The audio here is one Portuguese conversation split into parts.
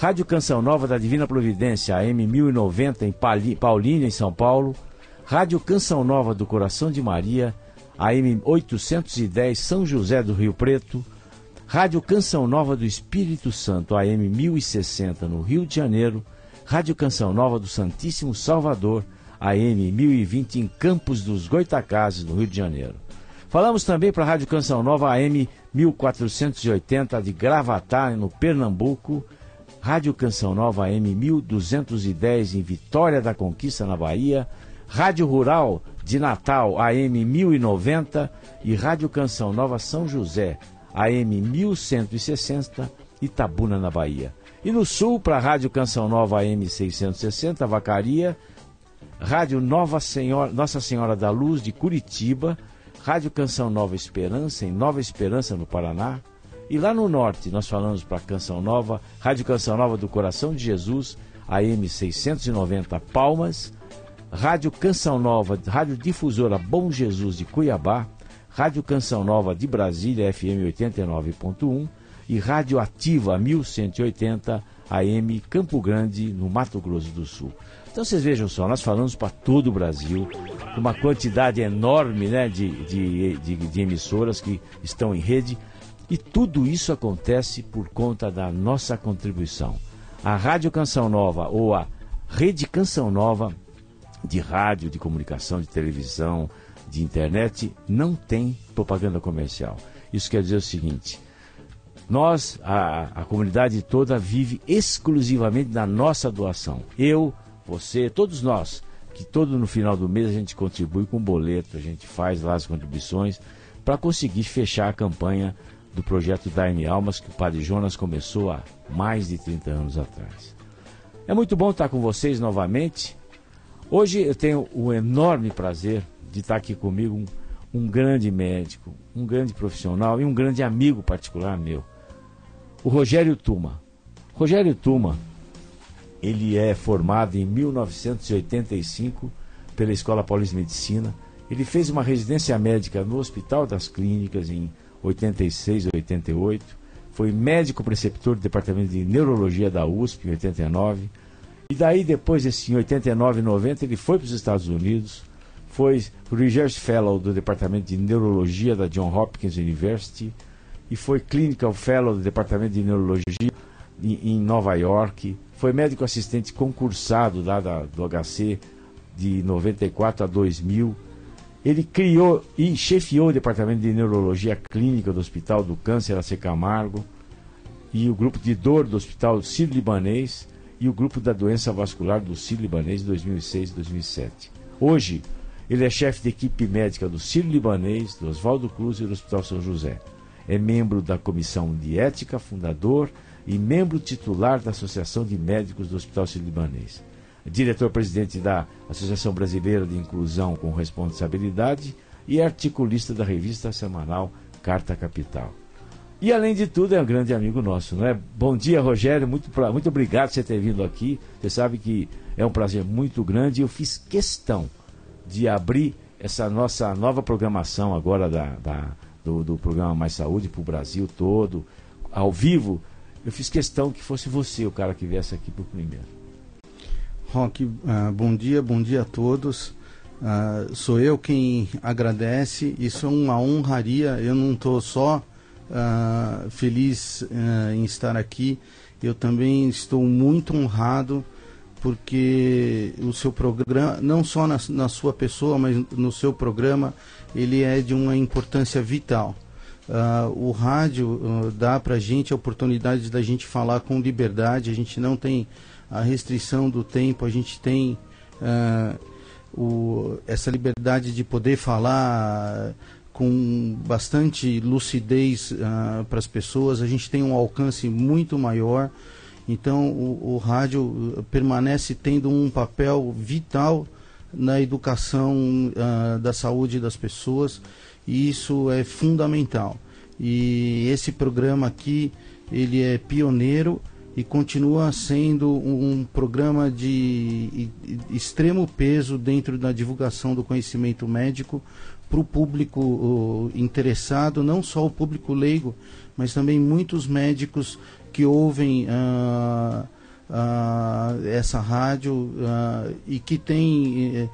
Rádio Canção Nova da Divina Providência, AM 1090 em Paulínia, em São Paulo. Rádio Canção Nova do Coração de Maria, AM 810 São José do Rio Preto. Rádio Canção Nova do Espírito Santo, AM 1060 no Rio de Janeiro. Rádio Canção Nova do Santíssimo Salvador, AM 1020 em Campos dos Goitacazes, no Rio de Janeiro. Falamos também para a Rádio Canção Nova, AM 1480 de Gravatá, no Pernambuco. Rádio Canção Nova, AM 1210 em Vitória da Conquista, na Bahia. Rádio Rural de Natal, AM 1090. E Rádio Canção Nova São José, AM 1160, Itabuna, na Bahia. E no sul, para a Rádio Canção Nova, AM 660, Vacaria. Rádio Nossa Senhora da Luz, de Curitiba. Rádio Canção Nova Esperança, em Nova Esperança, no Paraná. E lá no norte, nós falamos para Canção Nova, Rádio Canção Nova do Coração de Jesus, AM 690, Palmas. Rádio Canção Nova, Rádio Difusora Bom Jesus, de Cuiabá. Rádio Canção Nova de Brasília, FM 89.1. E Rádio Ativa 1180, AM Campo Grande, no Mato Grosso do Sul. Então vocês vejam só, nós falamos para todo o Brasil, uma quantidade enorme, né, de emissoras que estão em rede, e tudo isso acontece por conta da nossa contribuição. A Rádio Canção Nova, ou a Rede Canção Nova, de rádio, de comunicação, de televisão, de internet, não tem propaganda comercial. Isso quer dizer o seguinte: nós, a comunidade toda, vive exclusivamente da nossa doação. Eu, você, todos nós, que todo no final do mês a gente contribui com boleto, a gente faz lá as contribuições para conseguir fechar a campanha do projeto Dai-me Almas, que o Padre Jonas começou há mais de 30 anos atrás. É muito bom estar com vocês novamente. Hoje eu tenho o enorme prazer de estar aqui comigo um grande médico, um grande profissional e um grande amigo particular meu, o Rogério Tuma. Rogério Tuma, ele é formado em 1985 pela Escola Paulista de Medicina. Ele fez uma residência médica no Hospital das Clínicas em 86, 88. Foi médico preceptor do Departamento de Neurologia da USP em 89. E daí, depois, em 89 e 90, ele foi para os Estados Unidos. Foi Research Fellow do Departamento de Neurologia da Johns Hopkins University. E foi Clinical Fellow do Departamento de Neurologia em Nova York. Foi médico assistente concursado lá do HC de 94 a 2000. Ele criou e chefiou o Departamento de Neurologia Clínica do Hospital do Câncer, AC Camargo, e o grupo de dor do Hospital Sírio-Libanês e o grupo da doença vascular do Sírio-Libanês de 2006 e 2007. Hoje, ele é chefe de equipe médica do Sírio-Libanês, do Oswaldo Cruz e do Hospital São José. É membro da Comissão de Ética, fundador e membro titular da Associação de Médicos do Hospital Sírio-Libanês. Diretor-presidente da Associação Brasileira de Inclusão com Responsabilidade e articulista da revista semanal Carta Capital. E, além de tudo, é um grande amigo nosso, não é? Bom dia, Rogério, muito obrigado por você ter vindo aqui. Você sabe que é um prazer muito grande e eu fiz questão de abrir essa nossa nova programação agora do programa Mais Saúde para o Brasil todo, ao vivo. Eu fiz questão que fosse você o cara que viesse aqui por primeiro. Roque, bom dia a todos. Sou eu quem agradece. Isso é uma honraria. Eu não estou só feliz em estar aqui. Eu também estou muito honrado porque o seu programa, não só na sua pessoa, mas no seu programa, ele é de uma importância vital. O rádio dá para a gente a oportunidade da gente falar com liberdade. A gente não tem a restrição do tempo, a gente tem essa liberdade de poder falar com bastante lucidez para as pessoas. A gente tem um alcance muito maior, então o rádio permanece tendo um papel vital na educação da saúde das pessoas, e isso é fundamental. E esse programa aqui, ele é pioneiro e continua sendo um programa de extremo peso dentro da divulgação do conhecimento médico para o público interessado, não só o público leigo, mas também muitos médicos que ouvem essa rádio e que tem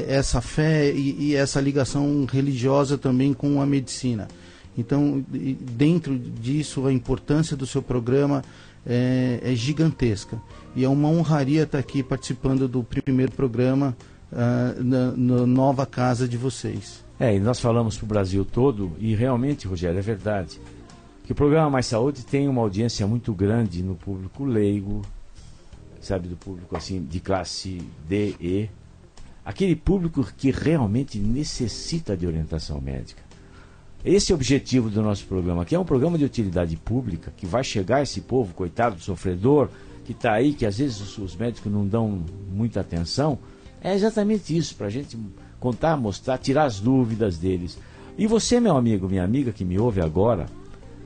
essa fé e essa ligação religiosa também com a medicina. Então, dentro disso, a importância do seu programa é gigantesca. E é uma honraria estar aqui participando do primeiro programa na nova casa de vocês. E nós falamos para o Brasil todo, e realmente, Rogério, é verdade, que o programa Mais Saúde tem uma audiência muito grande no público leigo, sabe, do público assim de classe D, E, aquele público que realmente necessita de orientação médica. Esse é o objetivo do nosso programa, que é um programa de utilidade pública, que vai chegar a esse povo, coitado, sofredor, que está aí, que às vezes os médicos não dão muita atenção. É exatamente isso, para a gente contar, mostrar, tirar as dúvidas deles. E você, meu amigo, minha amiga, que me ouve agora,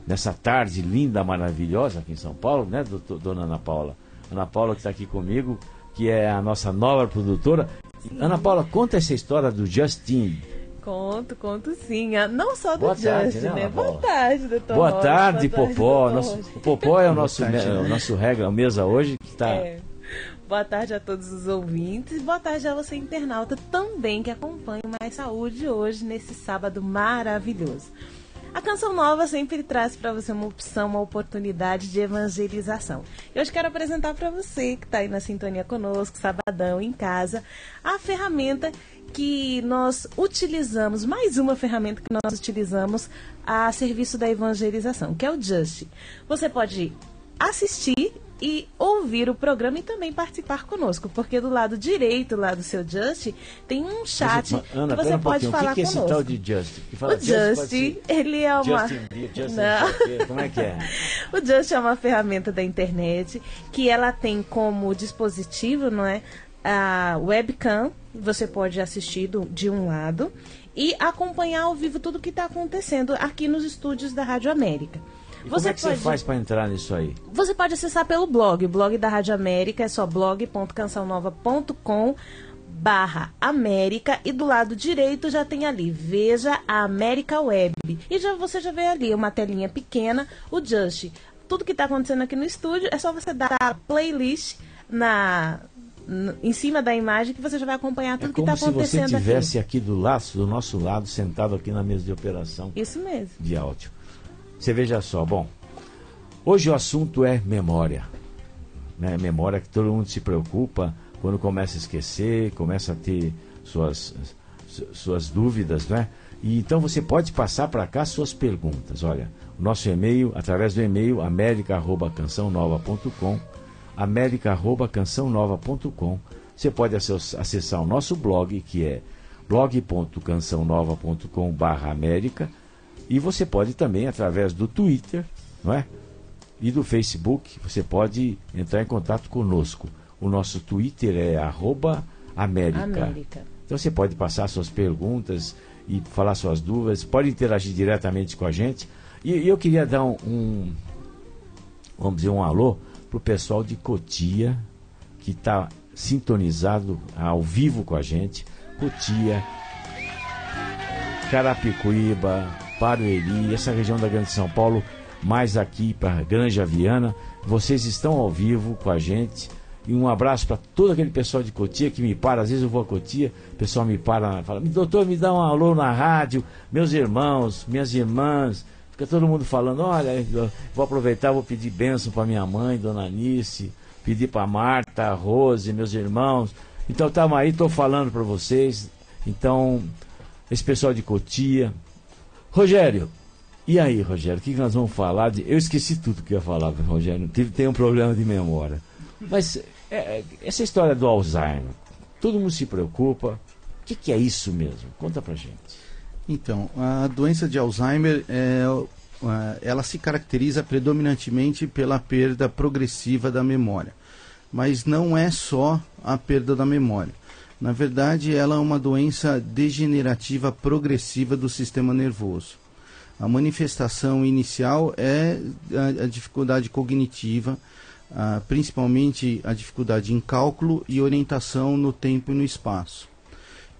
nessa tarde linda, maravilhosa aqui em São Paulo, né, dona Ana Paula? Ana Paula que está aqui comigo, que é a nossa nova produtora. Sim. Ana Paula, conta essa história do Justin. Conto sim. Não só do Boa Justin, tarde, né? Boa tarde, doutor. Boa tarde, Boa Popó. tarde, O Popó é o nosso regra, a mesa hoje que está... Boa tarde a todos os ouvintes. Boa tarde a você, internauta, também que acompanha o Mais Saúde hoje, nesse sábado maravilhoso. A Canção Nova sempre traz para você uma opção, uma oportunidade de evangelização. E hoje quero apresentar para você que está aí na sintonia conosco, sabadão, em casa, a ferramenta que nós utilizamos, mais uma ferramenta que nós utilizamos a serviço da evangelização, que é o Just. Você pode assistir e ouvir o programa e também participar conosco, porque do lado direito, lá do seu Just, tem um chat Ana, que você pode falar conosco. O que é esse tal de Just? O Just, ele é uma... Como é que é? O Just é uma ferramenta da internet que ela tem como dispositivo, não é, a webcam. Você pode assistir de um lado e acompanhar ao vivo tudo que está acontecendo aqui nos estúdios da Rádio América. Como é que você faz para entrar nisso aí? Você pode acessar pelo blog. O blog da Rádio América é só blog.cançãonova.com/América, e do lado direito já tem ali, veja a América Web. E você já vê ali uma telinha pequena, o Just. Tudo que está acontecendo aqui no estúdio é só você dar a playlist em cima da imagem, que você já vai acompanhar tudo que está acontecendo aqui. Como se você estivesse aqui do nosso lado, sentado aqui na mesa de operação. Isso mesmo. De áudio. Você veja só, bom, hoje o assunto é memória, né? Memória que todo mundo se preocupa quando começa a esquecer, começa a ter suas dúvidas, né? E então você pode passar para cá suas perguntas. Olha, o nosso e-mail, através do e-mail america@cançãonova.com, america@cançãonova.com. Você pode acessar o nosso blog, que é blog.cançãonova.com/América. E você pode também, através do Twitter, não é? E do Facebook, você pode entrar em contato conosco. O nosso Twitter é @América. Então você pode passar suas perguntas e falar suas dúvidas, pode interagir diretamente com a gente. E eu queria dar vamos dizer, um alô para o pessoal de Cotia, que está sintonizado ao vivo com a gente. Cotia, Carapicuíba, Barueri, essa região da Grande São Paulo, mais aqui para Granja Viana. Vocês estão ao vivo com a gente. E um abraço para todo aquele pessoal de Cotia que me para. Às vezes eu vou a Cotia, o pessoal me para e fala: doutor, me dá um alô na rádio. Meus irmãos, minhas irmãs. Fica todo mundo falando: olha, vou aproveitar, vou pedir bênção para minha mãe, dona Anice, pedir para Marta, Rose, meus irmãos. Então estamos aí, estou falando para vocês. Então, esse pessoal de Cotia. Rogério, e aí, Rogério, o que nós vamos falar? Eu esqueci tudo que eu ia falar, Rogério. Tem um problema de memória. Mas essa história do Alzheimer, todo mundo se preocupa. O que é isso mesmo? Conta pra gente. Então, a doença de Alzheimer, ela se caracteriza predominantemente pela perda progressiva da memória. Mas não é só a perda da memória. Na verdade, ela é uma doença degenerativa progressiva do sistema nervoso. A manifestação inicial é a dificuldade cognitiva, principalmente a dificuldade em cálculo e orientação no tempo e no espaço.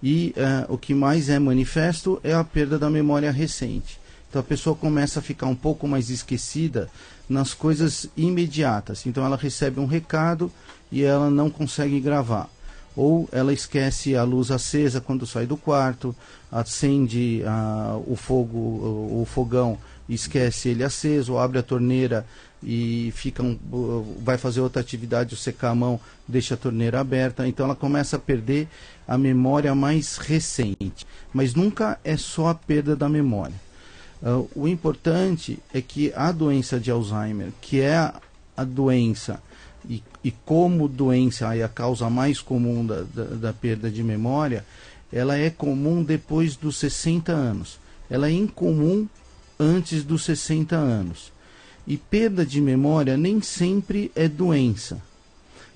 E o que mais é manifesto é a perda da memória recente. Então a pessoa começa a ficar um pouco mais esquecida nas coisas imediatas. Então ela recebe um recado e ela não consegue gravar. Ou ela esquece a luz acesa quando sai do quarto, acende o fogão, esquece ele aceso, ou abre a torneira e vai fazer outra atividade, secar a mão, deixa a torneira aberta. Então ela começa a perder a memória mais recente. Mas nunca é só a perda da memória. O importante é que a doença de Alzheimer, que é a doença, e como doença é a causa mais comum da perda de memória, ela é comum depois dos 60 anos. Ela é incomum antes dos 60 anos. E perda de memória nem sempre é doença,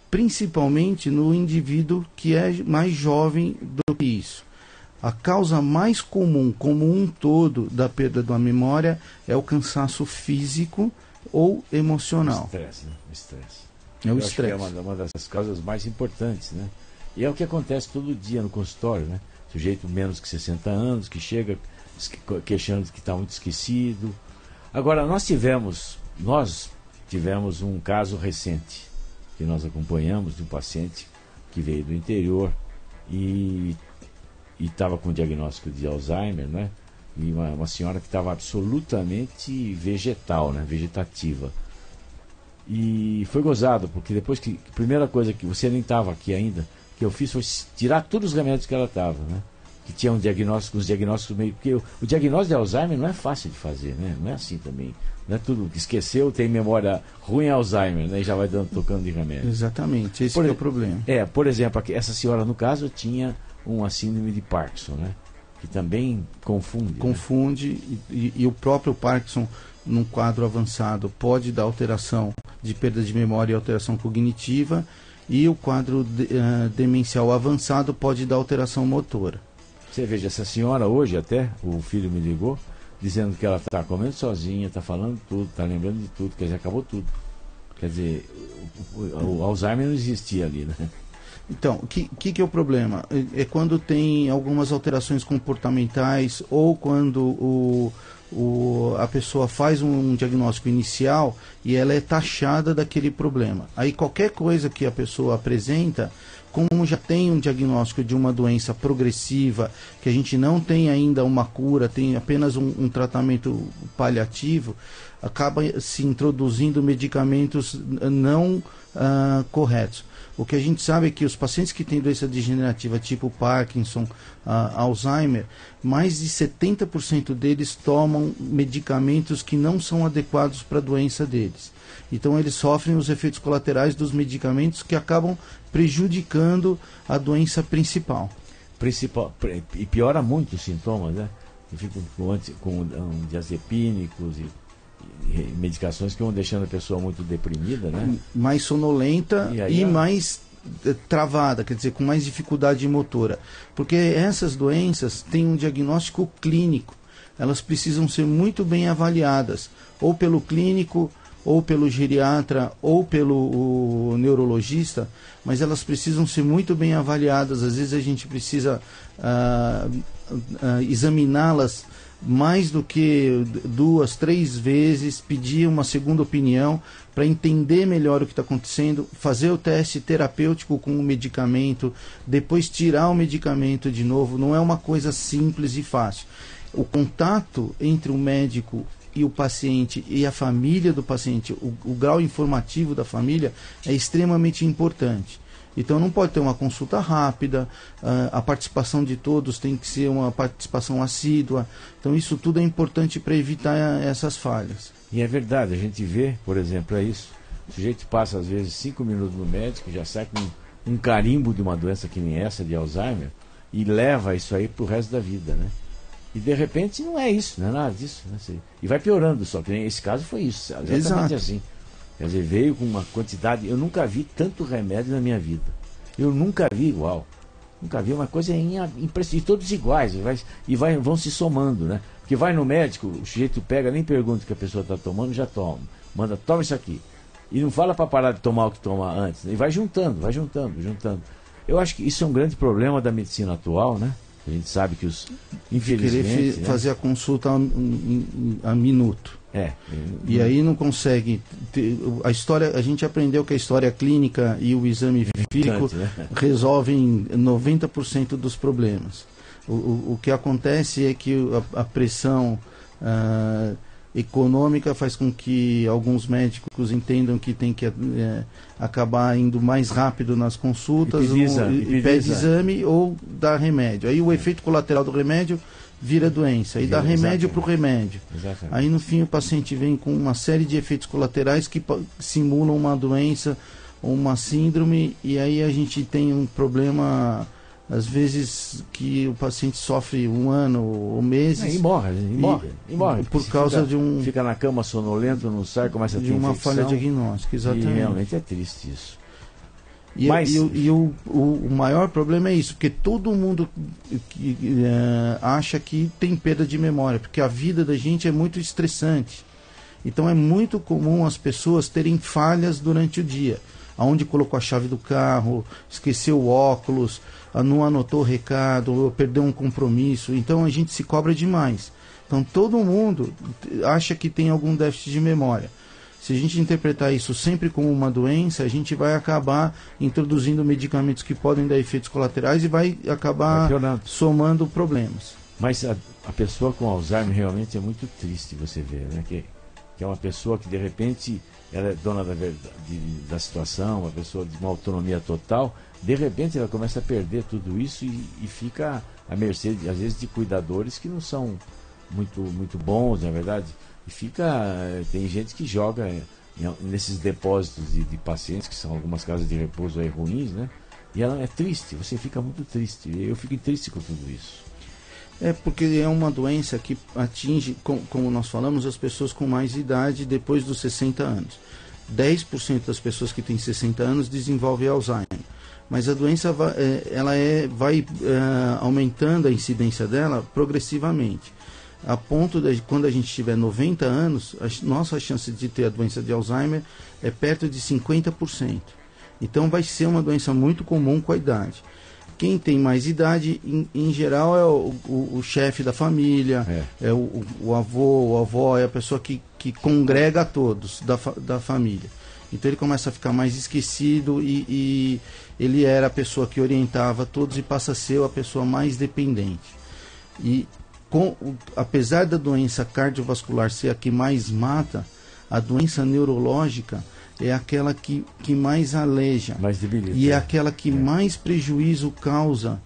principalmente no indivíduo que é mais jovem do que isso. A causa mais comum, como um todo, da perda da memória é o cansaço físico ou emocional. Estresse, né? Estresse. É o Eu acho que é estresse. uma das causas mais importantes, né? E é o que acontece todo dia no consultório, né? Sujeito menos que 60 anos, que chega queixando que está muito esquecido. Agora, nós tivemos um caso recente, que nós acompanhamos, de um paciente que veio do interior e estava com diagnóstico de Alzheimer, né? E uma senhora que estava absolutamente vegetal, né? Vegetativa. E foi gozado, porque depois a primeira coisa que você nem estava aqui ainda, que eu fiz foi tirar todos os remédios que ela estava, né? Que tinha os diagnósticos meio. Porque o diagnóstico de Alzheimer não é fácil de fazer, né? Não é assim também. Não é tudo que esqueceu, tem memória ruim Alzheimer, né? E já vai tocando de remédio. Exatamente, esse é o problema. Por exemplo, essa senhora, no caso, tinha uma síndrome de Parkinson, né? Que também confunde. Confunde, né? E o próprio Parkinson, num quadro avançado, pode dar alteração de perda de memória e alteração cognitiva, e o quadro demencial avançado pode dar alteração motora. Você veja, essa senhora hoje até, o filho me ligou, dizendo que ela está comendo sozinha, está falando tudo, está lembrando de tudo, quer dizer, acabou tudo. Quer dizer, o Alzheimer não existia ali, né? Então, o que é o problema? É quando tem algumas alterações comportamentais, ou quando a pessoa faz um diagnóstico inicial e ela é taxada daquele problema. Aí qualquer coisa que a pessoa apresenta, como já tem um diagnóstico de uma doença progressiva, que a gente não tem ainda uma cura, tem apenas um tratamento paliativo, acaba se introduzindo medicamentos não corretos. O que a gente sabe é que os pacientes que têm doença degenerativa tipo Parkinson, Alzheimer, mais de 70% deles tomam medicamentos que não são adequados para a doença deles. Então eles sofrem os efeitos colaterais dos medicamentos que acabam prejudicando a doença principal. E piora muito os sintomas, né? Ficam com diazepínicos e medicações que vão deixando a pessoa muito deprimida, né? Mais sonolenta e mais travada, quer dizer, com mais dificuldade motora. Porque essas doenças têm um diagnóstico clínico. Elas precisam ser muito bem avaliadas, ou pelo clínico, ou pelo geriatra, ou pelo neurologista, mas elas precisam ser muito bem avaliadas. Às vezes a gente precisa examiná-las mais do que 2, 3 vezes, pedir uma segunda opinião para entender melhor o que está acontecendo, fazer o teste terapêutico com o medicamento, depois tirar o medicamento de novo. Não é uma coisa simples e fácil. O contato entre o médico e o paciente e a família do paciente, o grau informativo da família é extremamente importante. Então não pode ter uma consulta rápida, a participação de todos tem que ser uma participação assídua. Então isso tudo é importante para evitar essas falhas. E é verdade, a gente vê, por exemplo, é isso. O sujeito passa às vezes 5 minutos no médico, já sai com um carimbo de uma doença que nem essa, de Alzheimer, e leva isso aí pro resto da vida, né? E de repente não é isso, não é nada disso, né? E vai piorando, só que esse caso foi isso, exatamente. Exato. Assim. Quer dizer, veio com uma quantidade. Eu nunca vi tanto remédio na minha vida. Eu nunca vi igual. Nunca vi uma coisa impressionante. Todos iguais. Vão se somando, né? Porque vai no médico, o sujeito pega, nem pergunta o que a pessoa está tomando, já toma. Manda, toma isso aqui. E não fala para parar de tomar o que toma antes. E vai juntando. Eu acho que isso é um grande problema da medicina atual, né? A gente sabe que os... Infelizmente, querer fazer a consulta a minuto. E aí não consegue a história. A gente aprendeu que a história clínica e o exame físico resolvem 90% dos problemas. O que acontece é que a pressão econômica faz com que alguns médicos entendam que tem que acabar indo mais rápido nas consultas, e pede exame ou dá remédio. Aí o efeito colateral do remédio vira doença, aí dá remédio para o remédio. Exatamente. Aí no fim o paciente vem com uma série de efeitos colaterais que simulam uma doença ou uma síndrome, e aí a gente tem um problema, às vezes, que o paciente sofre 1 ano ou meses. E morre. Por causa de um... Fica na cama sonolento, não sai, começa a ter uma infecção, falha diagnóstica, exatamente. E realmente é triste isso. O maior problema é isso, porque todo mundo acha que tem perda de memória, porque a vida da gente é muito estressante. Então é muito comum as pessoas terem falhas durante o dia. Aonde colocou a chave do carro, esqueceu o óculos, não anotou o recado, perdeu um compromisso. Então a gente se cobra demais. Então todo mundo acha que tem algum déficit de memória. Se a gente interpretar isso sempre como uma doença, a gente vai acabar introduzindo medicamentos que podem dar efeitos colaterais e vai acabar somando problemas. Mas a pessoa com Alzheimer realmente é muito triste, você vê, né? Que é uma pessoa que de repente ela é dona da situação, uma pessoa de uma autonomia total, de repente ela começa a perder tudo isso e fica à mercê, às vezes, de cuidadores que não são muito bons, na verdade. Tem gente que joga nesses depósitos de pacientes, que são algumas casas de repouso aí ruins, né? E ela é triste, você fica muito triste. Eu fico triste com tudo isso. Porque é uma doença que atinge, como nós falamos, as pessoas com mais idade depois dos 60 anos. 10% das pessoas que têm 60 anos desenvolvem Alzheimer. Mas a doença vai aumentando a incidência dela progressivamente. A ponto de, quando a gente tiver 90 anos, nossa chance de ter a doença de Alzheimer é perto de 50%. Então vai ser uma doença muito comum com a idade. Quem tem mais idade, em geral, é o chefe da família, é o avô, a avó, é a pessoa que congrega a todos da família. Então ele começa a ficar mais esquecido e ele era a pessoa que orientava todos e passa a ser a pessoa mais dependente. E apesar da doença cardiovascular ser a que mais mata, a doença neurológica é aquela que mais aleja, mais debilita, e é aquela que mais prejuízo causa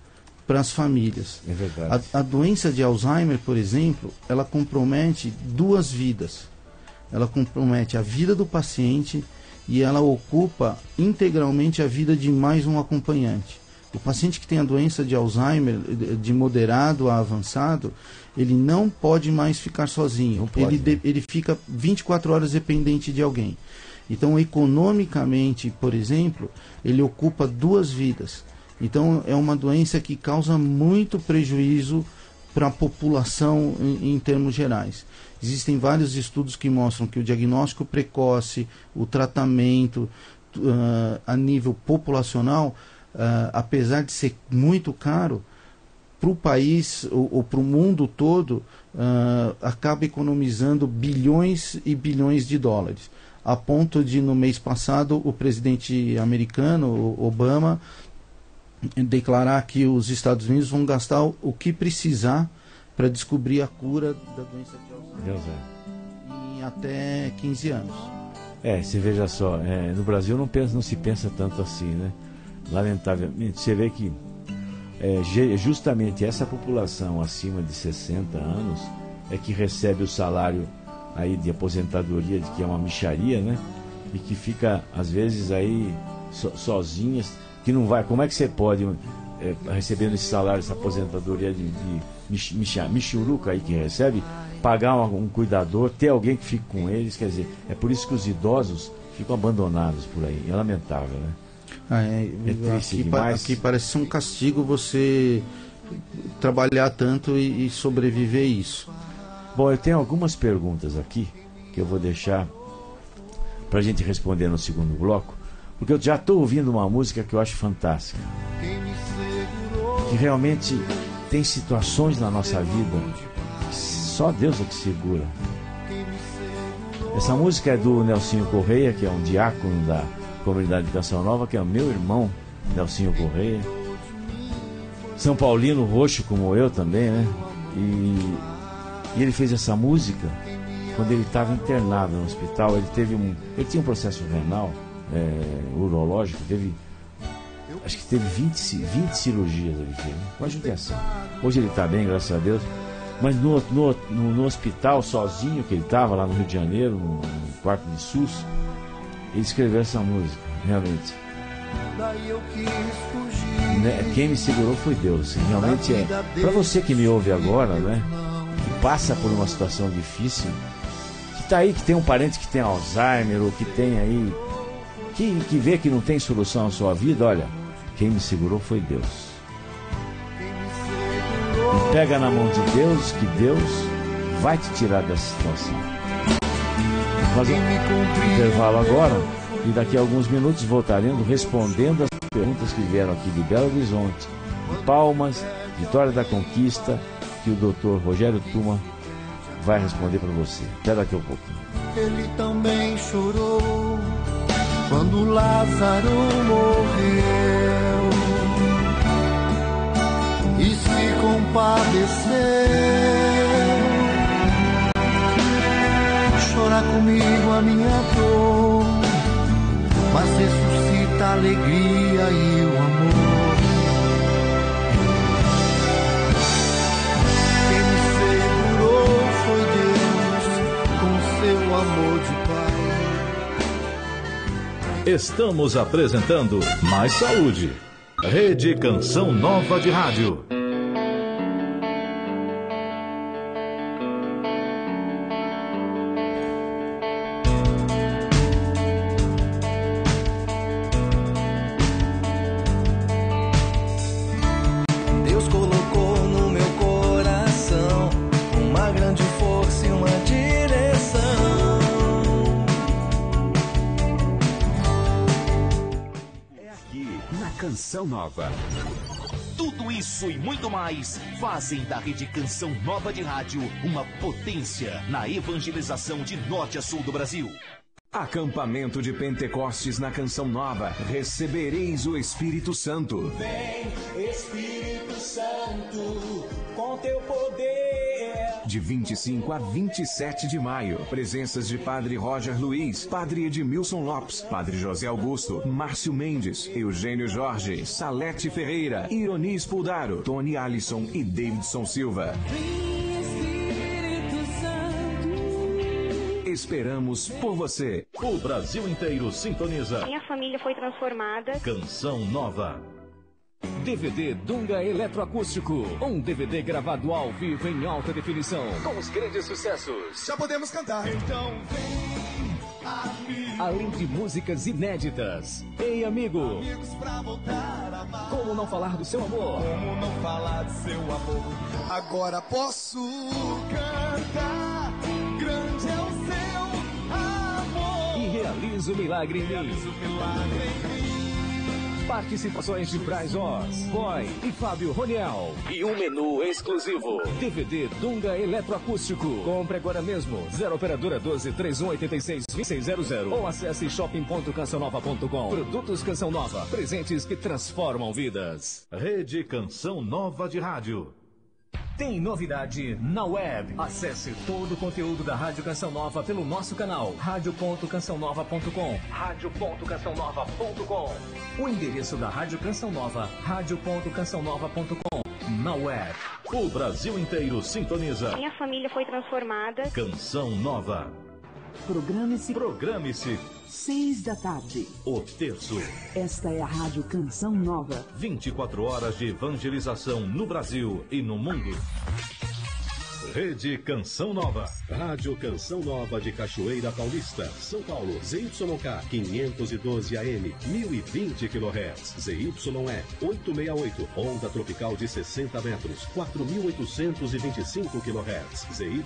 para as famílias. É verdade. A doença de Alzheimer, por exemplo, ela compromete 2 vidas. Ela compromete a vida do paciente e ela ocupa integralmente a vida de mais um acompanhante. O paciente que tem a doença de Alzheimer, de moderado a avançado, ele não pode mais ficar sozinho. Ele fica 24 horas dependente de alguém. Então, economicamente, por exemplo, ele ocupa 2 vidas. Então, é uma doença que causa muito prejuízo para a população em termos gerais. Existem vários estudos que mostram que o diagnóstico precoce, o tratamento a nível populacional, apesar de ser muito caro, para o país ou para o mundo todo, acaba economizando bilhões e bilhões de dólares. A ponto de, no mês passado, o presidente americano, Obama, declarar que os Estados Unidos vão gastar o que precisar para descobrir a cura da doença de Alzheimer em até 15 anos. Você veja só, no Brasil não se pensa tanto assim, né? Lamentavelmente, você vê que justamente essa população acima de 60 anos é que recebe o salário aí de aposentadoria, de que é uma mixaria, né? E que fica, às vezes, aí sozinhas, que não vai. Como é que você pode, recebendo esse salário, essa aposentadoria de michuruca aí que recebe, pagar um cuidador, ter alguém que fique com eles? Quer dizer, é por isso que os idosos ficam abandonados por aí. É lamentável, né? É triste demais. Aqui parece ser um castigo você trabalhar tanto e sobreviver isso. Bom, eu tenho algumas perguntas aqui que eu vou deixar para a gente responder no segundo bloco, porque eu já estou ouvindo uma música que eu acho fantástica, que realmente tem situações na nossa vida que só Deus é que segura. Essa música é do Nelsinho Correia, que é um diácono da comunidade de Canção Nova, que é o meu irmão, Nelsinho Correia. São Paulino roxo como eu também, né? E ele fez essa música quando ele estava internado no hospital. Ele tinha um processo renal, urológico, acho que teve 20 cirurgias ele fez, com a judiação. Hoje ele está bem, graças a Deus. Mas no hospital, sozinho que ele estava, lá no Rio de Janeiro, no quarto de SUS, ele escreveu essa música, realmente. Quem me segurou foi Deus, assim, realmente é. Para você que me ouve agora, né, que passa por uma situação difícil, que tá aí, que tem um parente que tem Alzheimer, ou que tem aí, que vê que não tem solução na sua vida, olha, quem me segurou foi Deus. E pega na mão de Deus, que Deus vai te tirar dessa situação. Nós vamos intervalo agora e daqui a alguns minutos voltaremos respondendo as perguntas que vieram aqui de Belo Horizonte, de Palmas, Vitória da Conquista, que o Dr. Rogério Tuma vai responder para você. Até daqui a pouquinho. Ele também chorou quando Lázaro morreu e se compadeceu. Chora comigo a minha dor, mas ressuscita a alegria e o amor. Quem me segurou foi Deus com seu amor de Pai. Estamos apresentando Mais Saúde. Rede Canção Nova de Rádio. Deus colocou no meu coração uma grande força e uma direção. É aqui, na Canção Nova. Tudo isso e muito mais fazem da Rede Canção Nova de Rádio uma potência na evangelização de norte a sul do Brasil. Acampamento de Pentecostes na Canção Nova. Recebereis o Espírito Santo. Vem, Espírito Santo, com teu poder. De 25 a 27 de maio. Presenças de Padre Roger Luiz, Padre Edmilson Lopes, Padre José Augusto, Márcio Mendes, Eugênio Jorge, Salete Ferreira, Ironi Spuldaro, Tony Alisson e Davidson Silva. Vem, Espírito Santo. Esperamos por você. O Brasil inteiro sintoniza. Minha família foi transformada. Canção Nova. DVD Dunga Eletroacústico. Um DVD gravado ao vivo em alta definição. Com os grandes sucessos. Já podemos cantar. Então vem, amigo. Além de músicas inéditas. Ei, amigo. Amigos pra voltar a amar. Como não falar do seu amor? Como não falar do seu amor? Agora posso cantar. Grande é o seu amor. E realiza o milagre em mim. Realiza o milagre em mim. Participações de Braz Oz, Boy e Fábio Roniel. E um menu exclusivo. DVD Dunga Eletroacústico. Compre agora mesmo. 0 Operadora 12 3186 2600 ou acesse shopping.cançãonova.com. Produtos Canção Nova. Presentes que transformam vidas. Rede Canção Nova de Rádio. Tem novidade na web. Acesse todo o conteúdo da Rádio Canção Nova pelo nosso canal radio.cançãonova.com. radio.cançãonova.com. O endereço da Rádio Canção Nova, radio.cançãonova.com. Na web. O Brasil inteiro sintoniza. Minha família foi transformada. Canção Nova. Programe-se. Programe-se. 6 da tarde. O Terço. Esta é a Rádio Canção Nova. 24 horas de evangelização no Brasil e no mundo. Rede Canção Nova. Rádio Canção Nova de Cachoeira Paulista, São Paulo. ZYK 512 AM, 1020 kHz. ZYE 868, onda tropical de 60 metros, 4.825 kHz. ZYE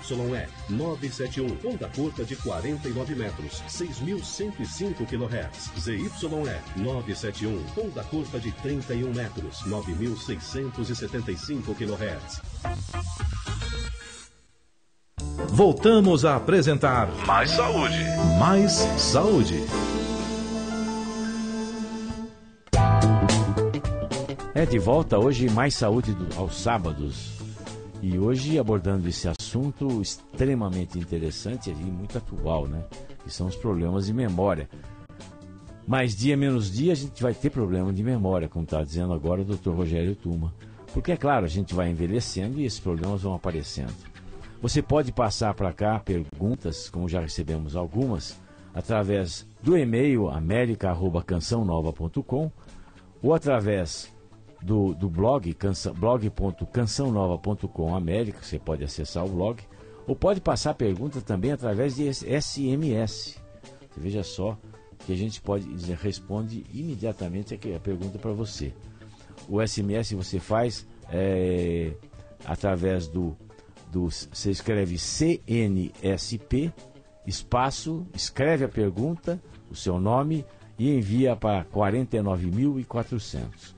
971, onda curta de 49 metros, 6.105 kHz. ZYE 971, onda curta de 31 metros, 9.675 kHz. Voltamos a apresentar Mais Saúde. Mais Saúde. De volta hoje Mais Saúde aos sábados. E hoje abordando esse assunto extremamente interessante e muito atual, né? Que são os problemas de memória. Mais dia, menos dia, a gente vai ter problema de memória, como está dizendo agora o Dr. Rogério Tuma. Porque, é claro, a gente vai envelhecendo e esses problemas vão aparecendo. Você pode passar para cá perguntas, como já recebemos algumas, através do e-mail america@cançãonova.com ou através do blog, blog.cançãonova.com América, você pode acessar o blog, ou pode passar pergunta também através de SMS. Você veja só que a gente responde imediatamente a pergunta para você. O SMS você faz através você escreve CNSP, espaço, escreve a pergunta, o seu nome e envia para 49.400.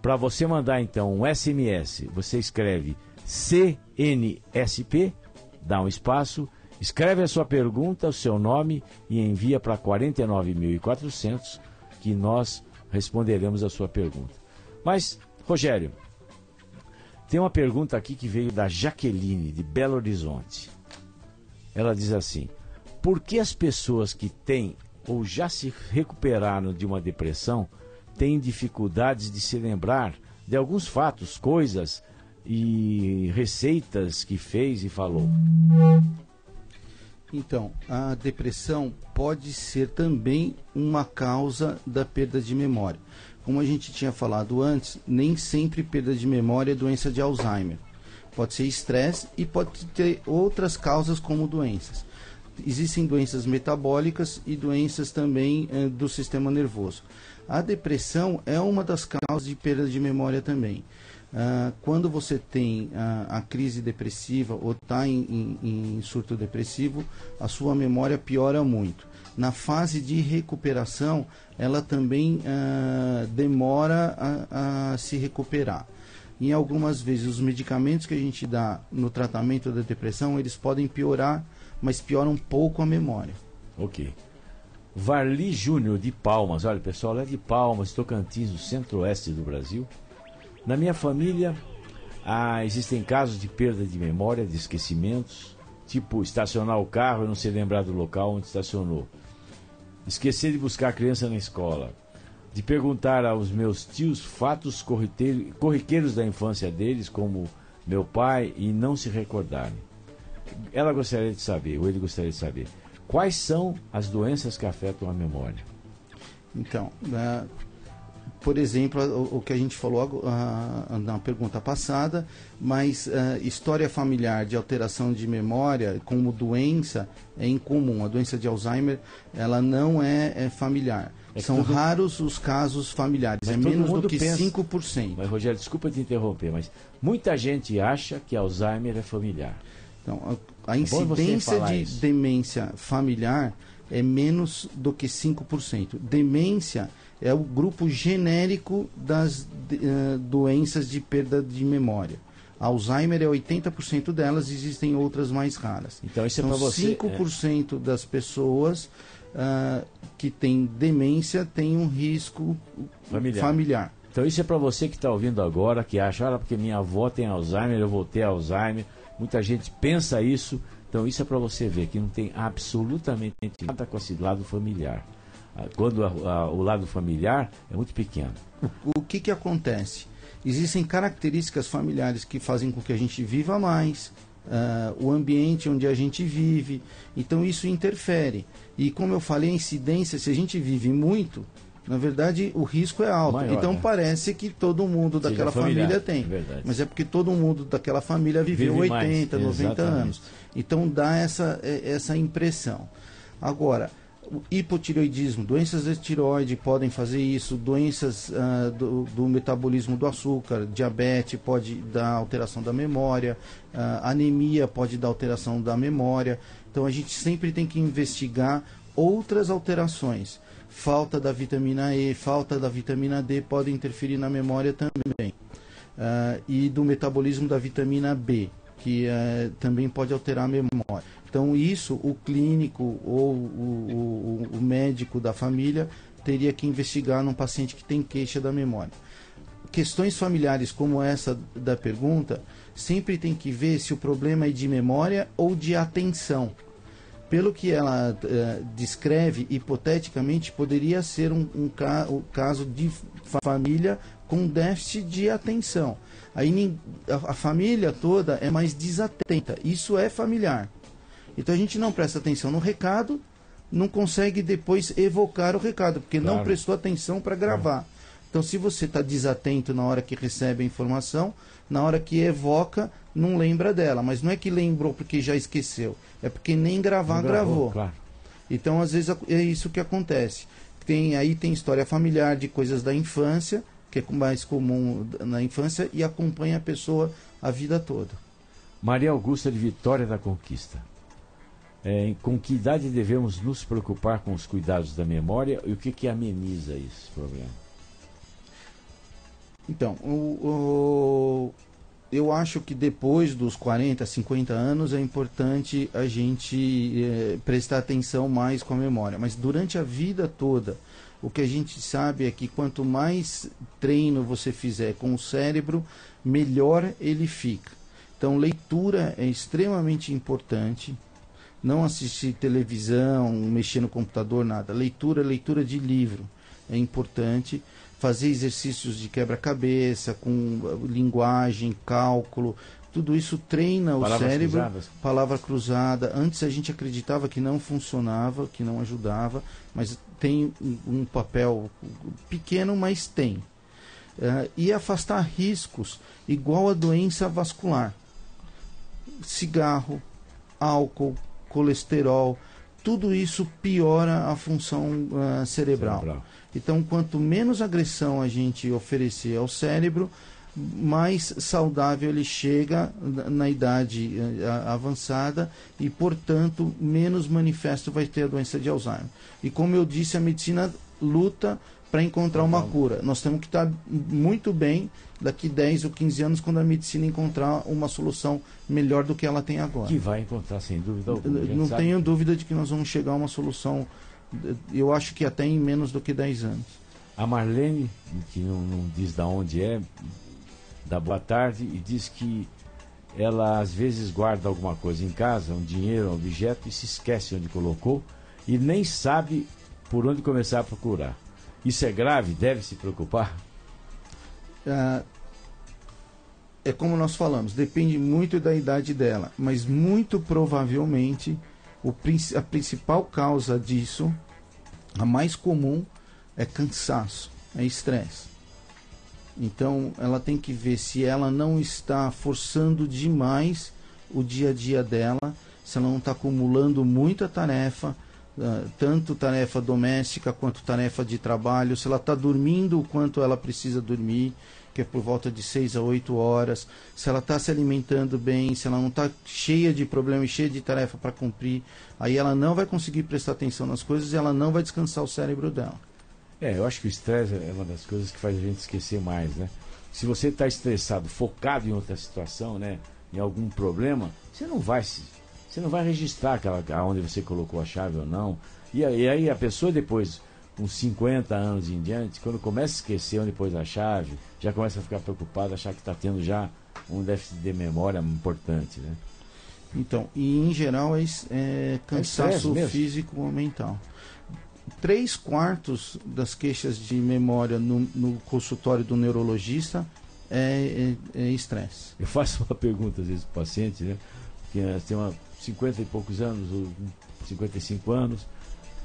Para você mandar então um SMS, você escreve CNSP, dá um espaço, escreve a sua pergunta, o seu nome e envia para 49.400, que nós responderemos a sua pergunta. Mas, Rogério, tem uma pergunta aqui que veio da Jaqueline, de Belo Horizonte. Ela diz assim: por que as pessoas que têm ou já se recuperaram de uma depressão têm dificuldades de se lembrar de alguns fatos, coisas e receitas que fez e falou? Então, a depressão pode ser também uma causa da perda de memória. Como a gente tinha falado antes, nem sempre perda de memória é doença de Alzheimer. Pode ser estresse e pode ter outras causas como doenças. Existem doenças metabólicas e doenças também do sistema nervoso. A depressão é uma das causas de perda de memória também. Quando você tem a crise depressiva ou está em surto depressivo, a sua memória piora muito. Na fase de recuperação, ela também demora a se recuperar. Em algumas vezes, os medicamentos que a gente dá no tratamento da depressão, eles podem piorar, mas pioram um pouco a memória. Ok. Varli Júnior, de Palmas. Olha, pessoal, é de Palmas, Tocantins, no centro-oeste do Brasil. Na minha família, existem casos de perda de memória, de esquecimentos, tipo estacionar o carro e não se lembrar do local onde estacionou. Esquecer de buscar a criança na escola. De perguntar aos meus tios fatos corriqueiros da infância deles, como meu pai, e não se recordarem. Ela gostaria de saber, ou ele gostaria de saber, quais são as doenças que afetam a memória? Então, por exemplo, o que a gente falou na pergunta passada, mas história familiar de alteração de memória como doença é incomum. A doença de Alzheimer, ela não é familiar. São raros os casos familiares, é menos do que 5%. Mas, Rogério, desculpa te interromper, mas muita gente acha que Alzheimer é familiar. Então, a incidência de demência familiar é menos do que 5%. Demência é o grupo genérico das doenças de perda de memória. Alzheimer é 80% delas, existem outras mais raras. Então, isso é para você. 5% das pessoas que têm demência têm um risco familiar. Então, isso é para você que está ouvindo agora, que acha, porque minha avó tem Alzheimer, eu vou ter Alzheimer. Muita gente pensa isso. Então, isso é para você ver que não tem absolutamente nada com esse lado familiar. Quando o lado familiar é muito pequeno. O que acontece? Existem características familiares que fazem com que a gente viva mais, o ambiente onde a gente vive, então isso interfere. E como eu falei, a incidência, se a gente vive muito, Na verdade, o risco é alto. Maior, então né? parece que todo mundo daquela família tem. Verdade. Mas é porque todo mundo daquela família viveu 80, 90 anos. Então dá essa impressão. Agora, o hipotireoidismo, doenças de tireoide podem fazer isso, doenças do metabolismo do açúcar, diabetes pode dar alteração da memória, anemia pode dar alteração da memória. Então a gente sempre tem que investigar outras alterações. Falta da vitamina E, falta da vitamina D pode interferir na memória também. E do metabolismo da vitamina B, que também pode alterar a memória. Então isso o clínico ou o médico da família teria que investigar num paciente que tem queixa da memória. Questões familiares como essa da pergunta, sempre tem que ver se o problema é de memória ou de atenção. Pelo que ela descreve, hipoteticamente, poderia ser um caso de família com déficit de atenção. Aí a família toda é mais desatenta. Isso é familiar. Então a gente não presta atenção no recado, não consegue depois evocar o recado, porque não prestou atenção para gravar. Então se você está desatento na hora que recebe a informação, na hora que evoca, não lembra dela. Mas não é que lembrou porque já esqueceu, é porque nem gravar gravou. Claro. Então às vezes é isso que acontece. Aí tem história familiar de coisas da infância, que é mais comum na infância, e acompanha a pessoa a vida toda. Maria Augusta de Vitória da Conquista. Com que idade devemos nos preocupar com os cuidados da memória e o que ameniza esse problema? Então, eu acho que depois dos 40, 50 anos é importante a gente prestar atenção mais com a memória. Mas durante a vida toda, o que a gente sabe é que quanto mais treino você fizer com o cérebro, melhor ele fica. Então, leitura é extremamente importante. Não assistir televisão, mexer no computador, nada. Leitura de livro é importante. Fazer exercícios de quebra-cabeça, com linguagem, cálculo, tudo isso treina o cérebro. Palavra cruzada. Antes a gente acreditava que não funcionava, que não ajudava, mas tem um papel pequeno, mas tem. E afastar riscos, igual a doença vascular. Cigarro, álcool, colesterol, tudo isso piora a função cerebral. Então, quanto menos agressão a gente oferecer ao cérebro, mais saudável ele chega na idade avançada e, portanto, menos manifesto vai ter a doença de Alzheimer. E como eu disse, a medicina luta para encontrar uma cura. Nós temos que estar muito bem daqui 10 ou 15 anos quando a medicina encontrar uma solução melhor do que ela tem agora. Que vai encontrar, sem dúvida alguma. Não tenho dúvida de que nós vamos chegar a uma solução, eu acho que até em menos do que 10 anos. A Marlene, que não diz de onde é, dá boa tarde e diz que ela às vezes guarda alguma coisa em casa, um dinheiro, um objeto, e se esquece onde colocou e nem sabe por onde começar a procurar. Isso é grave? Deve se preocupar? É como nós falamos, depende muito da idade dela, mas muito provavelmente a principal causa disso, a mais comum, é cansaço, é estresse. Então ela tem que ver se ela não está forçando demais o dia a dia dela, se ela não está acumulando muita tarefa, tanto tarefa doméstica quanto tarefa de trabalho, se ela está dormindo o quanto ela precisa dormir, que é por volta de 6 a 8 horas, se ela está se alimentando bem, se ela não está cheia de problemas, cheia de tarefa para cumprir, aí ela não vai conseguir prestar atenção nas coisas e ela não vai descansar o cérebro dela. Eu acho que o estresse é uma das coisas que faz a gente esquecer mais, né? Se você está estressado, focado em outra situação, né, em algum problema, você não vai registrar onde você colocou a chave ou não. E aí a pessoa depois, com 50 anos em diante, quando começa a esquecer onde pôs a chave, já começa a ficar preocupado, achar que está tendo já um déficit de memória importante, né? Então, e em geral é cansaço físico ou mental. 3/4 das queixas de memória no consultório do neurologista é estresse. Eu faço uma pergunta às vezes para o paciente, né? Que tem 50 e poucos anos, ou 55 anos,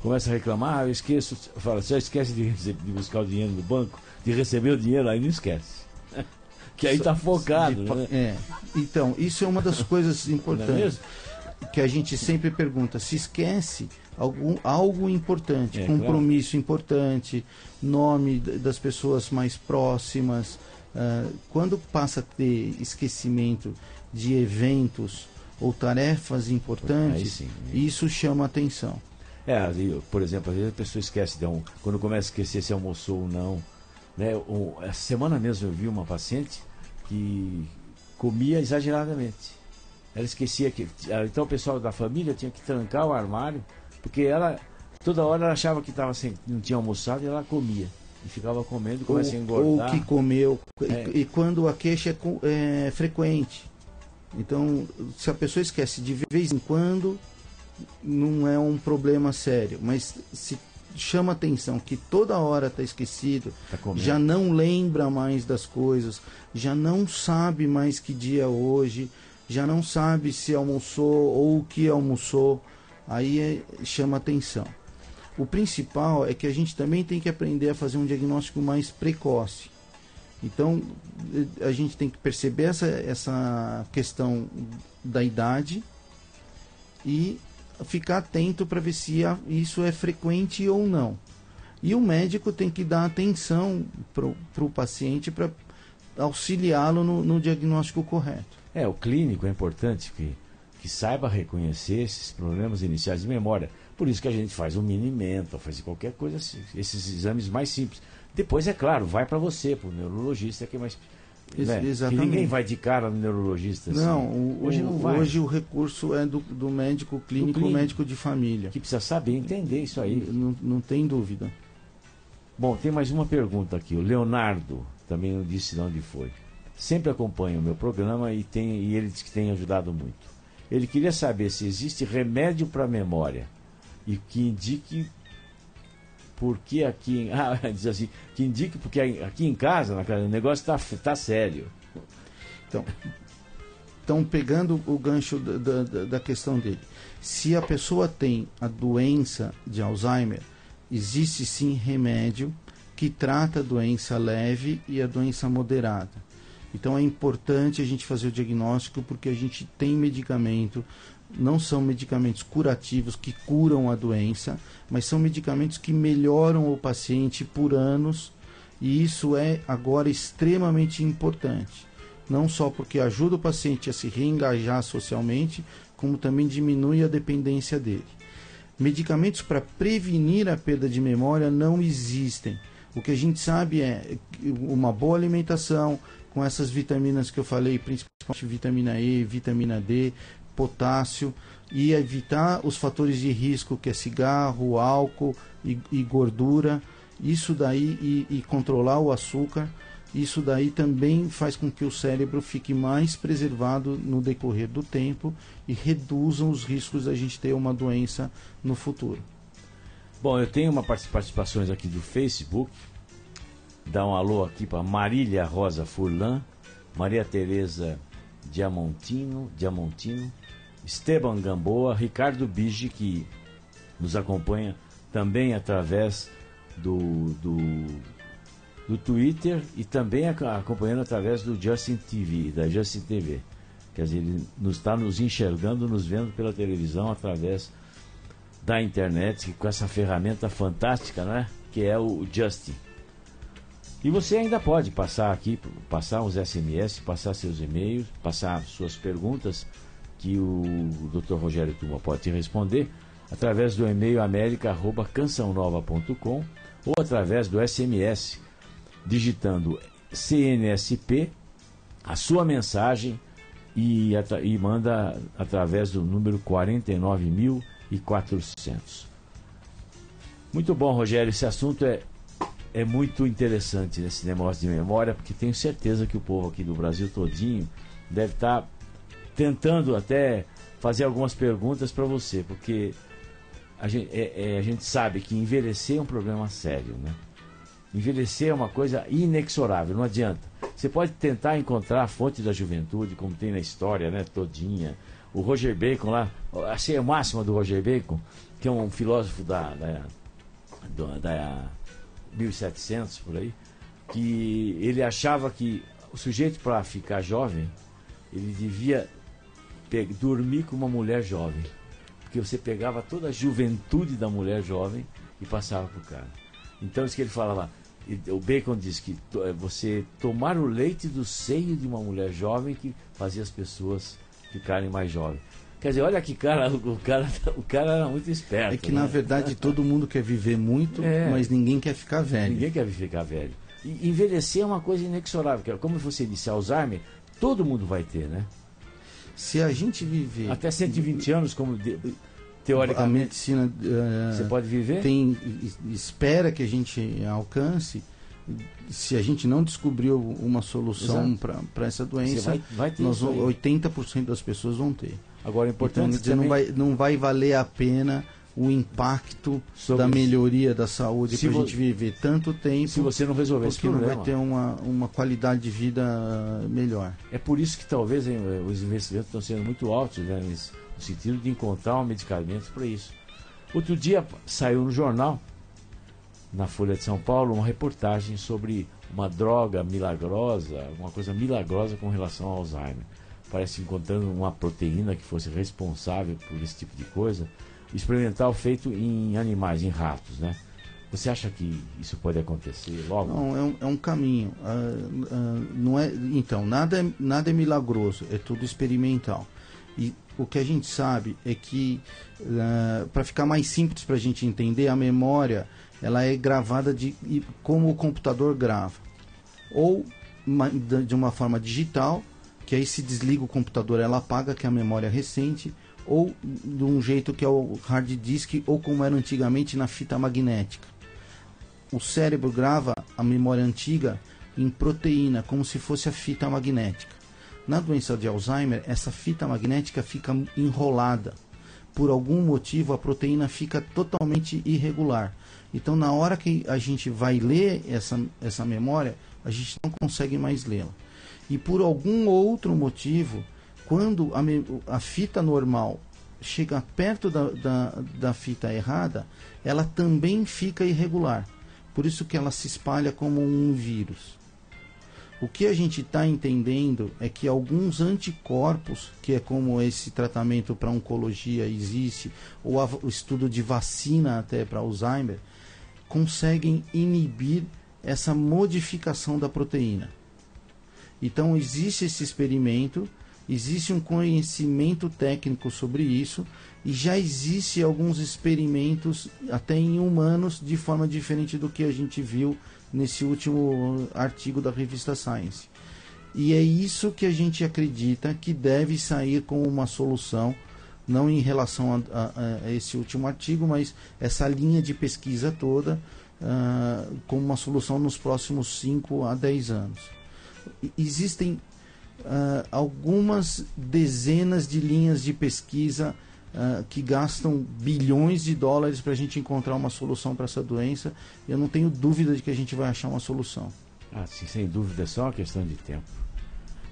começa a reclamar, eu esqueço, fala, você esquece de buscar o dinheiro no banco, de receber o dinheiro, aí não esquece. Que aí está focado, né? Então, isso é uma das coisas importantes, que a gente sempre pergunta, se esquece algo importante, compromisso importante, nome das pessoas mais próximas. Quando passa a ter esquecimento de eventos ou tarefas importantes, isso chama atenção. Por exemplo, às vezes a pessoa esquece, quando começa a esquecer se almoçou ou não. Né? Essa semana mesmo eu vi uma paciente que comia exageradamente. Ela esquecia que... Então o pessoal da família tinha que trancar o armário, porque ela, toda hora ela achava que não tinha almoçado e ela comia. E ficava comendo, começa a engordar. Ou que comeu. E quando a queixa é frequente. Então, se a pessoa esquece de vez em quando, não é um problema sério. Mas se chama atenção que toda hora está esquecido, já não lembra mais das coisas, já não sabe mais que dia é hoje, já não sabe se almoçou ou o que almoçou, aí chama atenção. O principal é que a gente também tem que aprender a fazer um diagnóstico mais precoce. Então, a gente tem que perceber essa questão da idade e ficar atento para ver se isso é frequente ou não. E o médico tem que dar atenção para o paciente para auxiliá-lo no diagnóstico correto. O clínico é importante que saiba reconhecer esses problemas iniciais de memória. Por isso que a gente faz um mini-mental, faz qualquer coisa assim, esses exames mais simples. Depois, é claro, vai para você, para o neurologista, que é mais... Exatamente. Que ninguém vai de cara no neurologista. Assim. Não, hoje não vai. Hoje o recurso é do médico clínico, médico de família. Que precisa saber entender isso aí. Não tem dúvida. Bom, tem mais uma pergunta aqui. O Leonardo também não disse de onde foi. Sempre acompanha o meu programa e ele diz que tem ajudado muito. Ele queria saber se existe remédio para memória e que indique porque aqui... diz assim, que indique porque aqui em casa, o negócio tá sério. Então, pegando o gancho da questão dele, se a pessoa tem a doença de Alzheimer, existe sim remédio que trata a doença leve e a doença moderada. Então é importante a gente fazer o diagnóstico, porque a gente tem medicamento, não são medicamentos curativos que curam a doença, mas são medicamentos que melhoram o paciente por anos, e isso é agora extremamente importante. Não só porque ajuda o paciente a se reengajar socialmente, como também diminui a dependência dele. Medicamentos para prevenir a perda de memória não existem. O que a gente sabe é uma boa alimentação, com essas vitaminas que eu falei, principalmente vitamina E, vitamina D, potássio, e evitar os fatores de risco, que é cigarro, álcool e gordura. Isso daí, e controlar o açúcar, isso daí também faz com que o cérebro fique mais preservado no decorrer do tempo e reduzam os riscos da gente ter uma doença no futuro. Bom, eu tenho participações aqui do Facebook. Dá um alô aqui para Marília Rosa Furlan, Maria Tereza Diamantino, Esteban Gamboa, Ricardo Bigi, que nos acompanha também através do Twitter e também acompanhando através do Justin TV, da Justin TV. Quer dizer, ele está nos enxergando, nos vendo pela televisão através da internet, com essa ferramenta fantástica, né? Que é o Justin. E você ainda pode passar os SMS, passar seus e-mails, passar suas perguntas, que o Dr. Rogério Tuma pode te responder através do e-mail america@cançãonova.com ou através do SMS, digitando CNSP, a sua mensagem, e manda através do número 49.400. Muito bom, Rogério, esse assunto é muito interessante, nesse negócio de memória, porque tenho certeza que o povo aqui do Brasil todinho deve estar tentando até fazer algumas perguntas para você, porque a gente sabe que envelhecer é um problema sério, né? Envelhecer é uma coisa inexorável, não adianta. Você pode tentar encontrar a fonte da juventude, como tem na história, né, todinha, o Roger Bacon lá, achei a máxima do Roger Bacon, que é um filósofo da 1700 por aí, que ele achava que o sujeito, para ficar jovem, ele devia dormir com uma mulher jovem, porque você pegava toda a juventude da mulher jovem e passava pro cara. Então isso que ele fala lá, o Bacon diz que você tomar o leite do seio de uma mulher jovem que fazia as pessoas ficarem mais jovens. Quer dizer, olha que cara, o cara era muito esperto. É que na verdade todo mundo quer viver muito, mas ninguém quer ficar velho. Ninguém quer ficar velho. E envelhecer é uma coisa inexorável. Como você disse, Alzheimer, todo mundo vai ter, né? Se a gente viver... Até 120 anos, como teoricamente... A medicina você pode viver? Espera que a gente alcance. Se a gente não descobriu uma solução para essa doença, vai ter 80% das pessoas vão ter. Agora, é importante então, não vai valer a pena o impacto da melhoria da saúde para a gente viver tanto tempo. Se você não resolver esse problema, vai ter uma qualidade de vida melhor. É por isso que talvez os investimentos estão sendo muito altos, né, no sentido de encontrar um medicamento para isso. Outro dia saiu no jornal, na Folha de São Paulo, uma reportagem sobre uma droga milagrosa, uma coisa milagrosa com relação ao Alzheimer. Parece encontrando uma proteína que fosse responsável por esse tipo de coisa. Experimental feito em animais, em ratos, né? Você acha que isso pode acontecer logo? Não, é um caminho. Não é, então, nada é milagroso, é tudo experimental. E o que a gente sabe é que, para ficar mais simples para a gente entender, a memória ela é gravada como o computador grava. Ou de uma forma digital, que aí se desliga o computador, ela apaga, que é a memória recente, ou de um jeito que é o hard disk, ou como era antigamente na fita magnética. O cérebro grava a memória antiga em proteína, como se fosse a fita magnética. Na doença de Alzheimer, essa fita magnética fica enrolada. Por algum motivo, a proteína fica totalmente irregular. Então, na hora que a gente vai ler essa memória, a gente não consegue mais lê-la. E por algum outro motivo, quando a fita normal chega perto da fita errada, ela também fica irregular. Por isso que ela se espalha como um vírus. O que a gente está entendendo é que alguns anticorpos, que é como esse tratamento para oncologia existe, ou o estudo de vacina até para Alzheimer, conseguem inibir essa modificação da proteína. Então existe esse experimento, existe um conhecimento técnico sobre isso, e já existe alguns experimentos até em humanos de forma diferente do que a gente viu nesse último artigo da revista Science. E é isso que a gente acredita que deve sair com uma solução, não em relação a esse último artigo, mas essa linha de pesquisa toda, com uma solução nos próximos 5 a 10 anos. Existem algumas dezenas de linhas de pesquisa que gastam bilhões de dólares para a gente encontrar uma solução para essa doença. Eu não tenho dúvida de que a gente vai achar uma solução. Sim, sem dúvida, é só uma questão de tempo.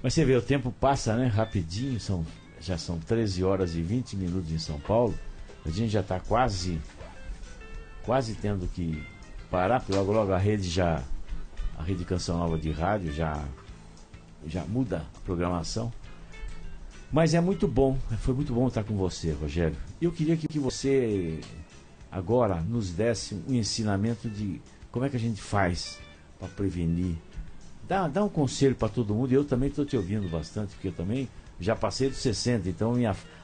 Mas você vê, o tempo passa, né, rapidinho, já são 13 horas e 20 minutos em São Paulo. A gente já está quase tendo que parar, porque logo a rede Canção Nova de Rádio já muda a programação. Mas é muito bom, foi muito bom estar com você, Rogério. Eu queria que você agora nos desse um ensinamento de como é que a gente faz para prevenir. Dá um conselho para todo mundo. Eu também estou te ouvindo bastante, porque eu também já passei dos 60, então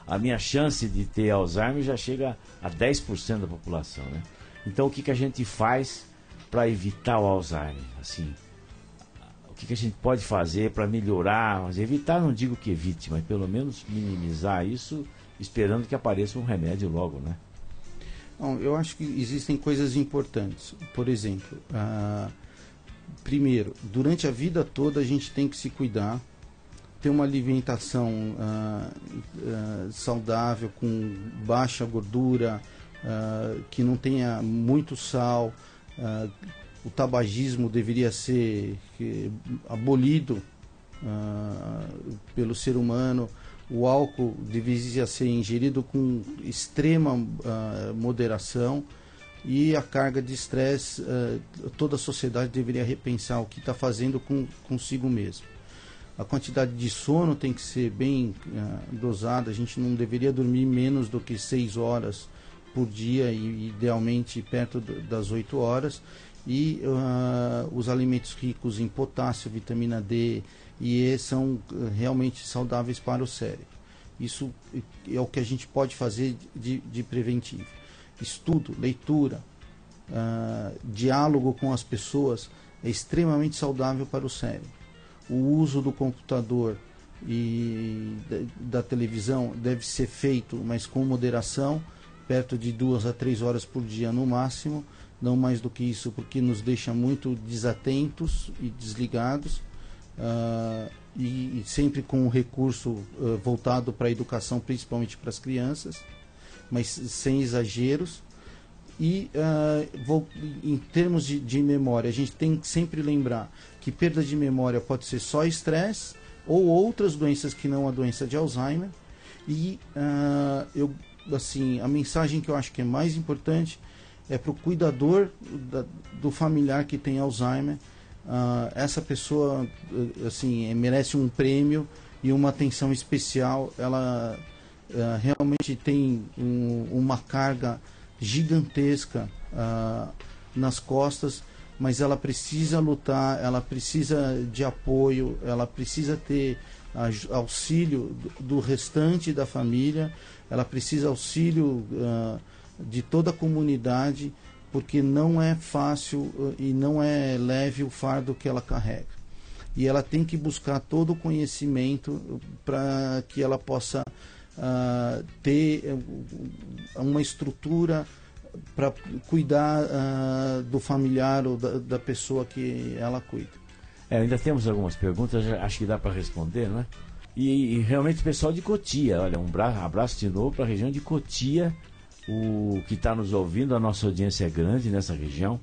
a minha chance de ter Alzheimer já chega a 10% da população, né? Então o que a gente faz para evitar o Alzheimer? Assim, o que a gente pode fazer para melhorar? Mas evitar, não digo que evite, mas pelo menos minimizar isso, esperando que apareça um remédio logo, né? Bom, eu acho que existem coisas importantes. Por exemplo, primeiro, durante a vida toda a gente tem que se cuidar, ter uma alimentação saudável, com baixa gordura, que não tenha muito sal. O tabagismo deveria ser abolido pelo ser humano. O álcool deveria ser ingerido com extrema moderação, e a carga de estresse, toda a sociedade deveria repensar o que está fazendo consigo mesmo. A quantidade de sono tem que ser bem dosada. A gente não deveria dormir menos do que 6 horas por dia, e idealmente perto das 8 horas. E os alimentos ricos em potássio, vitamina D e E são realmente saudáveis para o cérebro. Isso é o que a gente pode fazer de preventivo. Estudo, leitura, diálogo com as pessoas é extremamente saudável para o cérebro. O uso do computador e da televisão deve ser feito, mas com moderação, perto de 2 a 3 horas por dia no máximo, não mais do que isso, porque nos deixa muito desatentos e desligados, e sempre com um recurso voltado para a educação, principalmente para as crianças, mas sem exageros. E em termos de memória, a gente tem que sempre lembrar que perda de memória pode ser só estresse ou outras doenças que não a doença de Alzheimer. E a mensagem que eu acho que é mais importante é para o cuidador do familiar que tem Alzheimer. Essa pessoa merece um prêmio e uma atenção especial. Ela realmente tem uma carga gigantesca nas costas, mas ela precisa lutar, ela precisa de apoio, ela precisa ter auxílio do restante da família, ela precisa auxílio de toda a comunidade, porque não é fácil e não é leve o fardo que ela carrega. E ela tem que buscar todo o conhecimento para que ela possa ter uma estrutura para cuidar do familiar ou da pessoa que ela cuida. Ainda temos algumas perguntas, acho que dá para responder, né? E realmente o pessoal de Cotia, olha, um abraço de novo para a região de Cotia, o que está nos ouvindo, a nossa audiência é grande nessa região.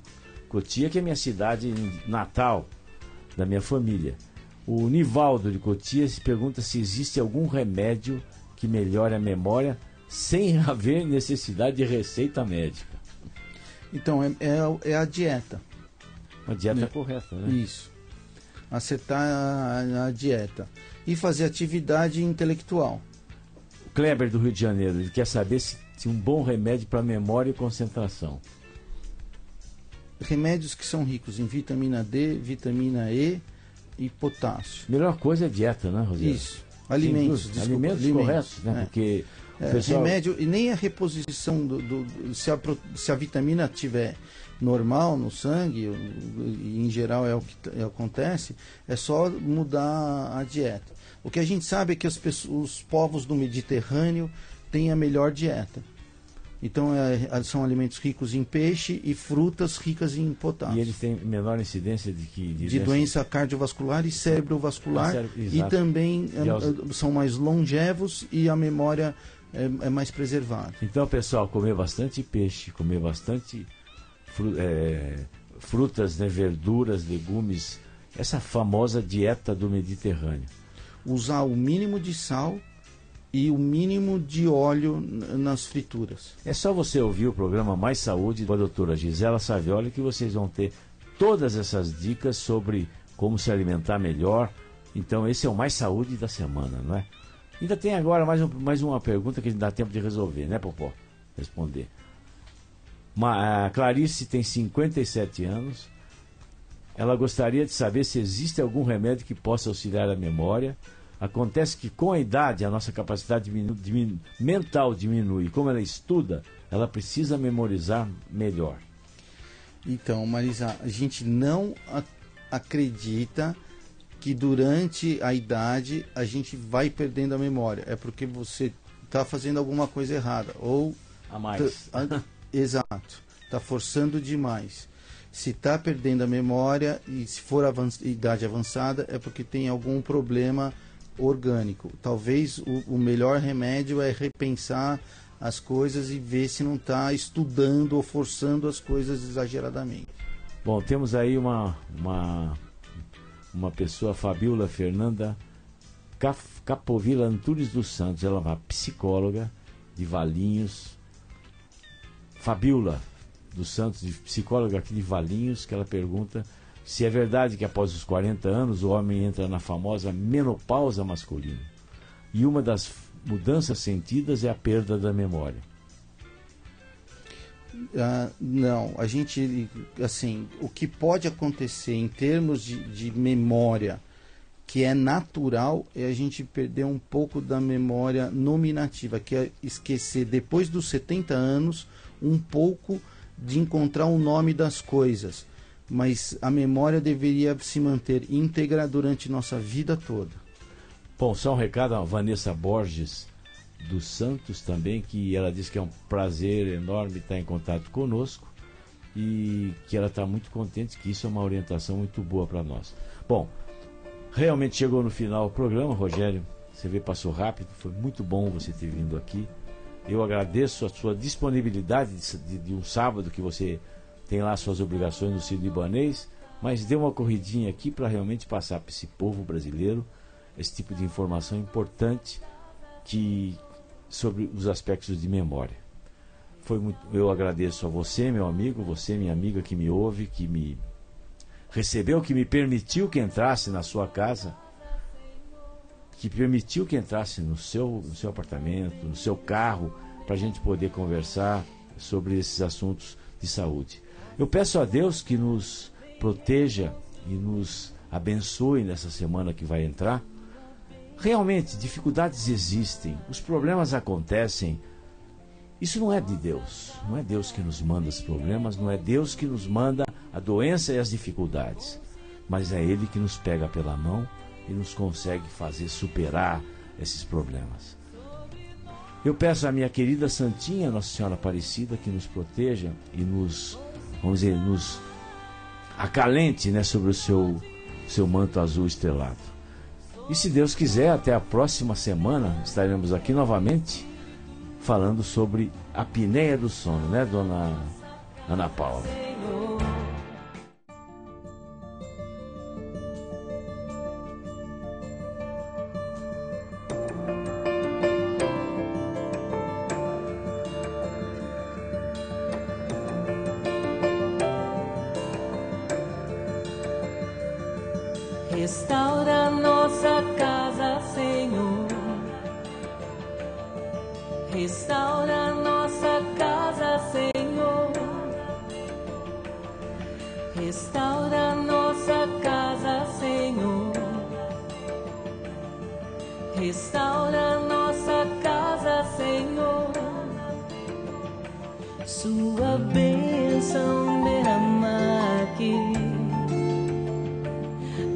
Cotia, que é minha cidade natal, da minha família. O Nivaldo de Cotia se pergunta se existe algum remédio que melhore a memória sem haver necessidade de receita médica. Então, é a dieta. A dieta correta, né? Isso. Acertar a dieta. E fazer atividade intelectual. O Kleber, do Rio de Janeiro, ele quer saber se um bom remédio para memória e concentração. Remédios que são ricos em vitamina D, vitamina E e potássio. Melhor coisa é dieta, né, Roseli? Isso. Alimentos corretos, né? Porque pessoal... remédio, e nem a reposição se a vitamina tiver normal no sangue, e em geral é o que acontece, é só mudar a dieta. O que a gente sabe é que os povos do Mediterrâneo têm a melhor dieta. Então são alimentos ricos em peixe e frutas ricas em potássio. E eles têm menor incidência de doença cardiovascular e cerebrovascular, e também são mais longevos e a memória é mais preservada. Então, pessoal, comer bastante peixe, comer bastante frutas, né, verduras, legumes, essa famosa dieta do Mediterrâneo. Usar o mínimo de sal e o mínimo de óleo nas frituras. É só você ouvir o programa Mais Saúde com a doutora Gisela Savioli que vocês vão ter todas essas dicas sobre como se alimentar melhor. Então esse é o Mais Saúde da semana, não é? Ainda tem agora mais uma pergunta que dá tempo de resolver, né, Popó? Responder. A Clarice tem 57 anos. Ela gostaria de saber se existe algum remédio que possa auxiliar a memória. Acontece que com a idade a nossa capacidade mental diminui. Como ela estuda, ela precisa memorizar melhor. Então, Marisa, a gente não acredita que durante a idade a gente vai perdendo a memória. É porque você está fazendo alguma coisa errada. Ou a mais. Exato. Está forçando demais. Se está perdendo a memória e se for idade avançada, é porque tem algum problema orgânico. Talvez o melhor remédio é repensar as coisas e ver se não está estudando ou forçando as coisas exageradamente. Bom, temos aí uma pessoa, Fabiola Fernanda, Capovila Antunes dos Santos, ela é uma psicóloga de Valinhos. Fabiola dos Santos, psicóloga aqui de Valinhos, que ela pergunta se é verdade que após os 40 anos o homem entra na famosa menopausa masculina. E uma das mudanças sentidas é a perda da memória. Não, a gente, assim, o que pode acontecer em termos de memória, que é natural, é a gente perder um pouco da memória nominativa, que é esquecer depois dos 70 anos um pouco de encontrar o nome das coisas, mas a memória deveria se manter íntegra durante nossa vida toda. Bom, só um recado a Vanessa Borges dos Santos também, que ela diz que é um prazer enorme estar em contato conosco e que ela está muito contente, que isso é uma orientação muito boa para nós. Bom, realmente chegou no final o programa, Rogério, você vê, passou rápido, foi muito bom você ter vindo aqui. Eu agradeço a sua disponibilidade de um sábado que você tem lá suas obrigações no Sírio-Libanês, mas dê uma corridinha aqui para realmente passar para esse povo brasileiro esse tipo de informação importante sobre os aspectos de memória. Eu agradeço a você, meu amigo, você, minha amiga, que me ouve, que me recebeu, que me permitiu que entrasse na sua casa, que permitiu que entrasse no seu apartamento, no seu carro, para a gente poder conversar sobre esses assuntos de saúde. Eu peço a Deus que nos proteja e nos abençoe nessa semana que vai entrar. Realmente, dificuldades existem, os problemas acontecem. Isso não é de Deus, não é Deus que nos manda os problemas, não é Deus que nos manda a doença e as dificuldades, mas é Ele que nos pega pela mão e nos consegue fazer superar esses problemas. Eu peço à minha querida Santinha, Nossa Senhora Aparecida, que nos proteja e nos acalente, né, sobre o seu manto azul estrelado. E se Deus quiser, até a próxima semana estaremos aqui novamente falando sobre a apneia do sono, né, dona Ana Paula? Restaura nossa casa, Senhor. Restaura nossa casa, Senhor. Restaura nossa casa, Senhor. Restaura nossa casa, Senhor. Sua bênção derrama aqui.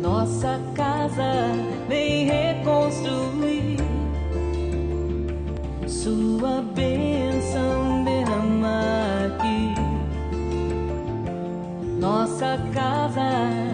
Nossa casa vem reconstruir. Sua bênção derrama aqui. Nossa casa